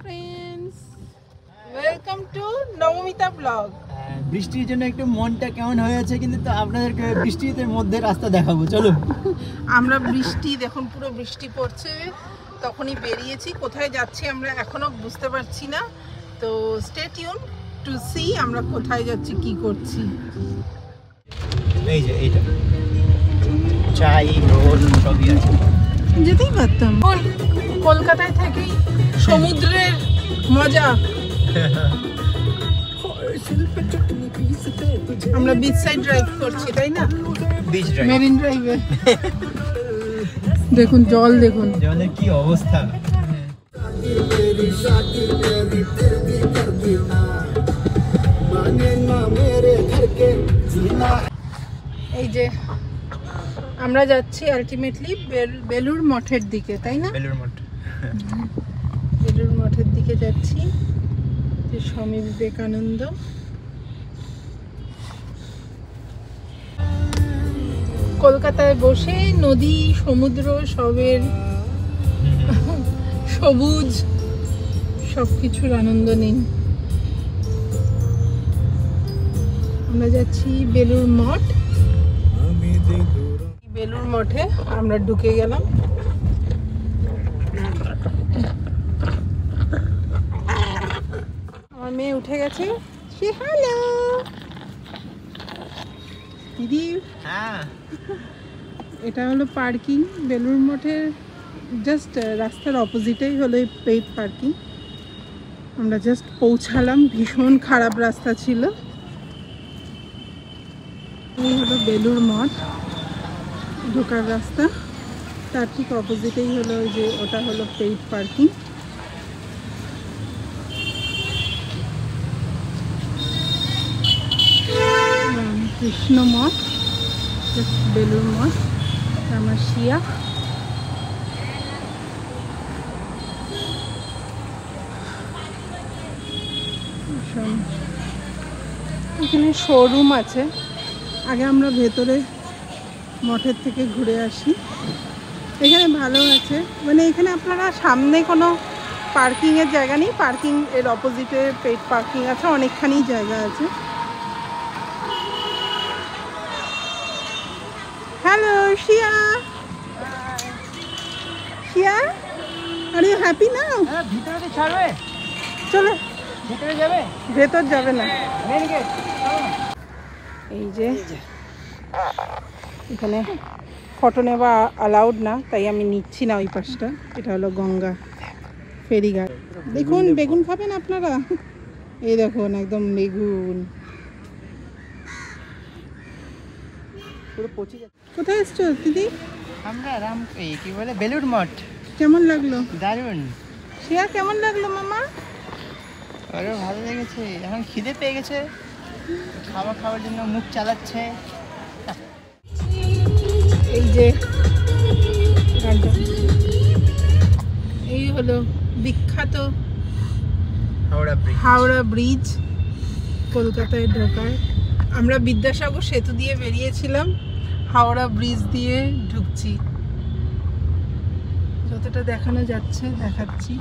Friends, welcome to Nabamita blog. বৃষ্টির জন্য একটু মনটা কেমন হয়ে আছে, কিন্তু তো আপনাদেরকে বৃষ্টির মধ্যে রাস্তা দেখাবো, চলো। আমরা বৃষ্টি দেখুন, পুরো বৃষ্টি পড়ছে, তখনই বেরিয়েছি। কোথায় যাচ্ছি আমরা এখনো বুঝতে পারছি না, তো স্টে টিউন টু সি আমরা কোথায় যাচ্ছি, কি করছি। এই যে এইটা চাই রোল সবই আছে, যেতেই পারতাম। কলকাতায় থেকেই সমুদ্রের মজা। আমরা বিচ সাইড ড্রাইভ করছি, তাই না? বিচ ড্রাইভ, মেরিন ড্রাইভে। দেখুন জল, দেখুন জলের কি অবস্থা। এই যে আমরা যাচ্ছি আলটিমেটলি বেলুর মঠের দিকে, তাই না? বেলুর মঠ, বেলুর মঠের দিকে যাচ্ছি, যে স্বামী বিবেকানন্দ। কলকাতায় বসে নদী সমুদ্র সবের সবুজ সবকিছুর আনন্দ নিন। আমরা যাচ্ছি বেলুর মঠ। বেলুর মঠে আমরা ঢুকে গেলাম। আমার মেয়ে উঠে গেছে। হ্যালো দিদি। হ্যাঁ, এটা হলো পার্কিং বেলুর মঠের জাস্ট রাস্তার অপোজিটেই হলো এই পেইড পার্কিং। আমরা জাস্ট পৌঁছালাম, ভীষণ খারাপ রাস্তা ছিল। এই হলো বেলুর মঠ ঢোকার রাস্তা, তার ঠিক অপোজিটেই হলো ওই যে ওটা হলো পেইড পার্কিং। কৃষ্ণ মঠ, বেলুর মঠ, আমার শিয়া। এখানে শোরুম আছে, আগে আমরা ভেতরে মঠের থেকে ঘুরে আসি। এখানে ভালো আছে, মানে এখানে আপনারা সামনে কোনো পার্কিংয়ের জায়গা নেই, পার্কিং এর অপোজিটে পেইড পার্কিং আছে, অনেকখানি জায়গা আছে। Hello Shiya. Shiya, are you happy now? ভিতরে ছাড়বে, চলো। ভিতরে যাবে? ভেতর যাবে না, মেন গেট। এই যে এখানে ফটো নেওয়া অ্যালাউড না, তাই আমি নিচ্ছি না ওই পাশটা। এটা হলো গঙ্গা ফেরিঘাট। দেখুন বেগুন খাবেন আপনারা? এই দেখুন একদম বেগুন। পুরো পচে যাচ্ছে। কোথায় এসছো দিদি? আমরা কি বলে বেলুর মঠ। কেমন লাগলো? দারুণ। শিয়া কেমন লাগলো মামা? আরো ভালো লেগেছে, এখন খিদে পেয়ে গেছে, খাওয়ার জন্য মুখ চালাচ্ছে। এই যে এই হলো বিখ্যাত হাওড়া ব্রিজ কলকাতায় ঢোকার। আমরা বিদ্যাসাগর সেতু দিয়ে বেরিয়েছিলাম, হাওড়া ব্রিজ দিয়ে ঢুকছি। যতটা দেখানো যাচ্ছে দেখাচ্ছি।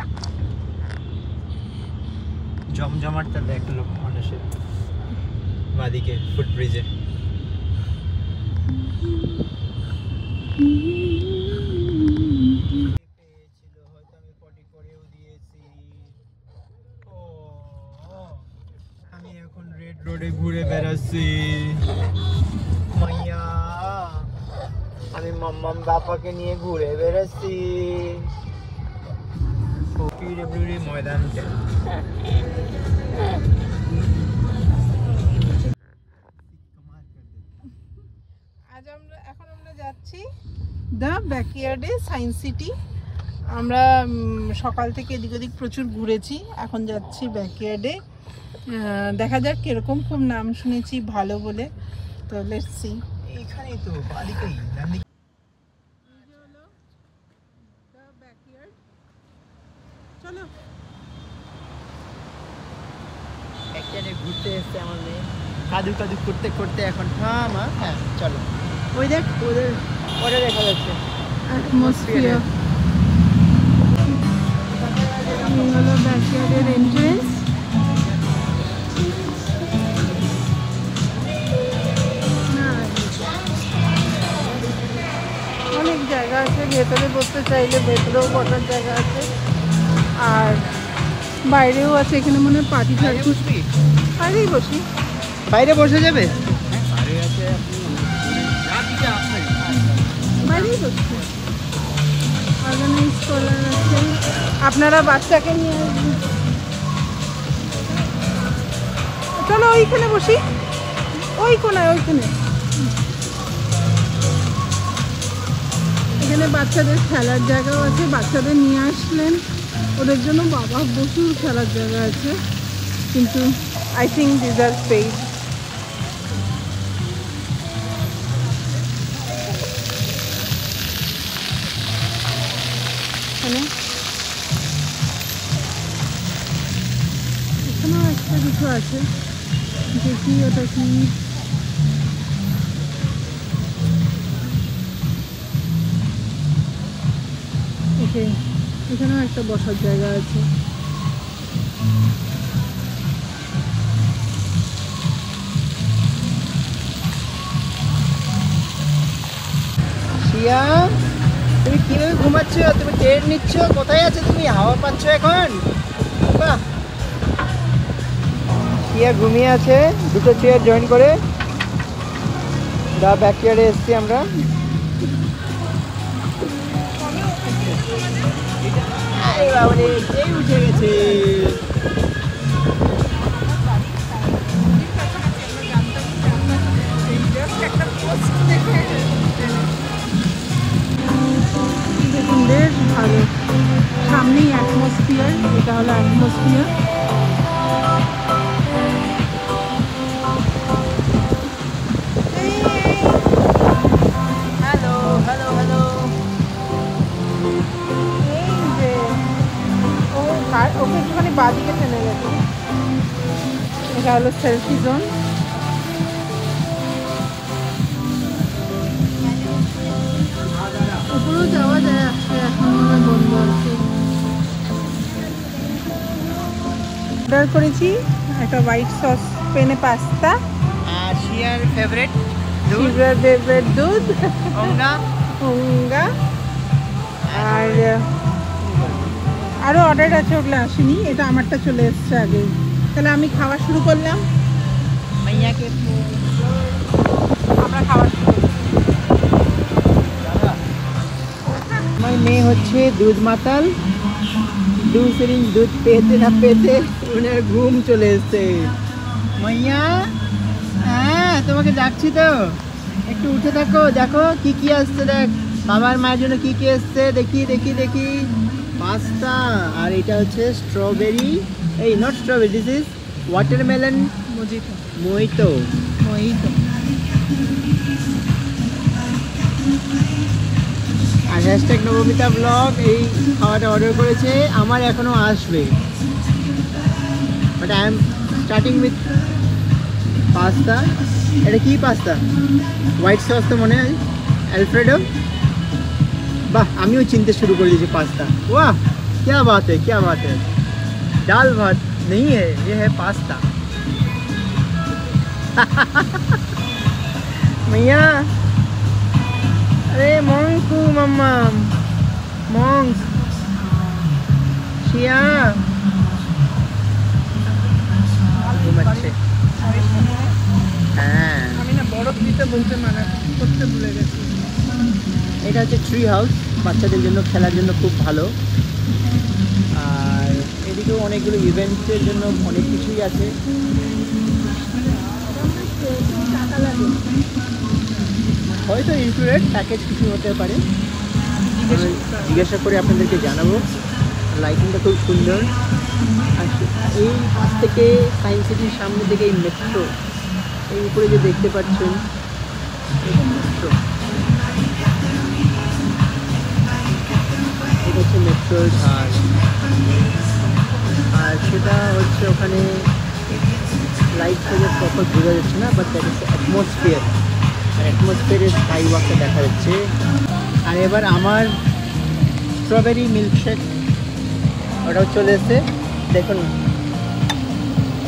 জমজমাটটা দেখলো মানুষের বাদিকে ফুট ব্রিজে। আমি এখন রেড রোডে ঘুরে বেড়াচ্ছি মাইয়া, আমি মাম্মাম বাপাকে নিয়ে ঘুরে বেড়াচ্ছি পিডব্লিউডি ময়দানটা। এখন আমরা যাচ্ছি দ্য ব্যাকইয়ার্ডে সায়েন্স সিটি। আমরা সকাল থেকে এদিক ওদিক প্রচুর ঘুরেছি, এখন যাচ্ছি ব্যাকইয়ার্ডে। দেখা যাক কিরকম, খুব নাম শুনেছি ভালো বলে, তো লেটস সি। এখানেই তো বাদিকেই চলো। ব্যাকইয়ার্ডে ঘুরতে এসছে আমার মেয়ে, কাদু কাদু করতে করতে এখন। হ্যাঁ মা, হ্যাঁ চলো। ওই দেখ ওদের দেখা যাচ্ছে অ্যাটমসফিয়ার। এই হলো ব্যাকইয়ার্ডের এন্ট্রেন্স। অনেক জায়গা আছে, ভেতরে বসতে চাইলে ভেতরেও বসার জায়গা আছে, আর বাইরেও আছে। এখানে মনে হয় পার্টি থাকবে, বাইরেই বসি, বাইরে বসে যাবে। বাইরেই বসছি। অর্গানাইজ করার আছে, আপনারা বাচ্চাকে নিয়ে আসবেন। চলো ওইখানে বসি, ওই কোনায়, ওইখানে। এখানে বাচ্চাদের খেলার জায়গাও আছে, বাচ্চাদের নিয়ে আসলেন ওদের জন্য বাবা প্রচুর খেলার জায়গা আছে, কিন্তু I think this are paid. এখানেও একটা কিছু আছে, দেখি ওটা কি। ওকে, এখানেও একটা বসার জায়গা আছে। শিয়া, তুমি কিভাবে ঘুমাচ্ছ? তুমি ট্রেন নিচ্ছ? কোথায় আছো তুমি? হাওয়া পাচ্ছ এখন? বাহ, শিয়া ঘুমিয়ে আছে দুটো চেয়ার জয়েন করে। দা ব্যাকইয়ার্ডে এসছি আমরা। আরে বাবারে, কে উঠে গেছে? দেখুন বেশ ভালো, সামনেই অ্যাটমসফিয়ার, এটা হলো অ্যাটমসফিয়ার। Hello hello hello. এই যে ওকে একটুখানি বাদিকে টেনে গেছে। এটা হলো সেলফি জোন। উপরেও যাওয়া যায়, আসলে এখন মনে হয় বন্ধ আছে। অর্ডার করেছি একটা হোয়াইট সস পেনে পাস্তা, আর শিয়ার ফেভারিট শিবের ফেভারিট দুধ অঙ্গা। হুঙ্গা, আর আরও অর্ডার আছে, ওগুলো আসেনি। এটা আমারটা চলে এসছে আগে। তাহলে আমি খাওয়া শুরু করলাম, মাইয়াকে আমরা খাওয়া শুরু করলাম। আমার মেয়ে হচ্ছে দুধ মাতাল, দু সিরিঞ্জ দুধ পেতে না পেতে ওনার ঘুম চলে এসছে। মাইয়া, হ্যাঁ তোমাকে ডাকছি তো, একটু উঠে থাকো। দেখো কি কি আসছে, দেখ বাবার মায়ের জন্য কি কি এসছে। দেখি দেখি দেখি, পাস্তা, আর এটা হচ্ছে স্ট্রবেরি, এই not strawberry, this is watermelon mojito, mojito. Mojito. আর হ্যাশট্যাগ নবমিতা ব্লগ এই খাওয়াটা অর্ডার করেছে, আমার এখনো আসবে। But I am starting with pasta. এটা কি পাস্তা? হোয়াইট সস তো মনে হয়, অ্যালফ্রেডো। বাহ, আমিও চিনতে শুরু করে দিয়েছি পাস্তা। वाह, क्या बात है, क्या बात है। दाल भात नहीं है, ये है पास्ता। मैया, अरे मोंकू मम्मा, मोंक्स, शिया ঘুমাচ্ছে। হ্যাঁ, আমি না বরফ দিতে বলতে মানা করতে ভুলে গেছি। এটা হচ্ছে ট্রি হাউস, বাচ্চাদের জন্য খেলার জন্য খুব ভালো। আর এদিকেও অনেকগুলো ইভেন্টের জন্য অনেক কিছুই আছে। টাকা লাগে, হয়তো ইনক্লুডেড প্যাকেজ কিছু হতে পারে, জিজ্ঞাসা করে আপনাদেরকে জানাবো। লাইটিংটা খুব সুন্দর। আর এই পাশ থেকে সায়েন্স সিটির সামনে থেকে এই মেট্রো, এই উপরে যে দেখতে পাচ্ছেন মেট্রো, এটা হচ্ছে মেট্রোর ধার। আর সেটা হচ্ছে ওখানে লাইট থেকে প্রপার বোঝা যাচ্ছে না, বাট দ্যাট ইজ অ্যাটমসফিয়ার। আর অ্যাটমসফিয়ারের স্কাই ওয়াকটা দেখা যাচ্ছে। আর এবার আমার স্ট্রবেরি মিল্কশেক ওটাও চলে এসছে। দেখুন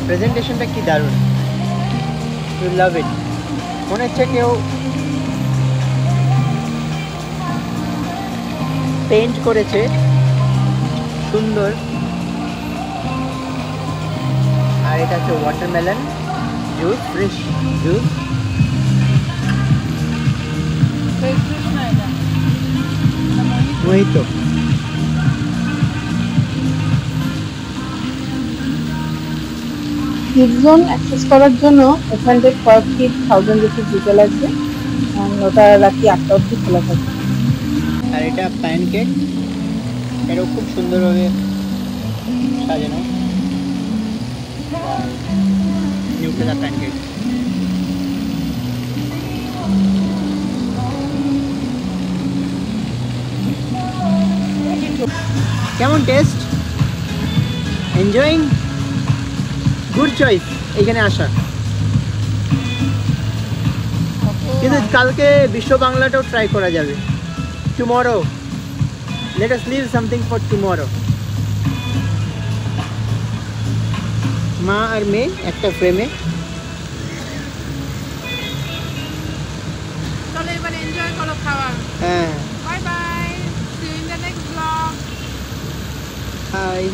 প্রেজেন্টেশনটা কি দারুণ, ইউ লাভ ইট। মনে হচ্ছে কেউ পেইন্ট করেছে সুন্দর। আর এটা হচ্ছে watermelon juice, fresh juice. Mojito. Kids zone access করার জন্য এখানে পার কিড 1000 রুপিস দিতে লাগবে। ওটা রাত্রি 8টা অবধি খোলা থাকে। আর এটা প্যানকেক, এটাও খুব সুন্দরভাবে সাজানো। Nutella pancake. কেমন টেস্ট? এনজয়িং? গুড চয়েস এখানে আসা। কিন্তু কালকে বিশ্ব বাংলাটাও ট্রাই করা যাবে। Tomorrow, let us leave something for tomorrow. মা আর মেয়ে একটা ফ্রেমে। চলো এবার এনজয় করো খাওয়া। হ্যাঁ, bye bye, see you in the next blog. High.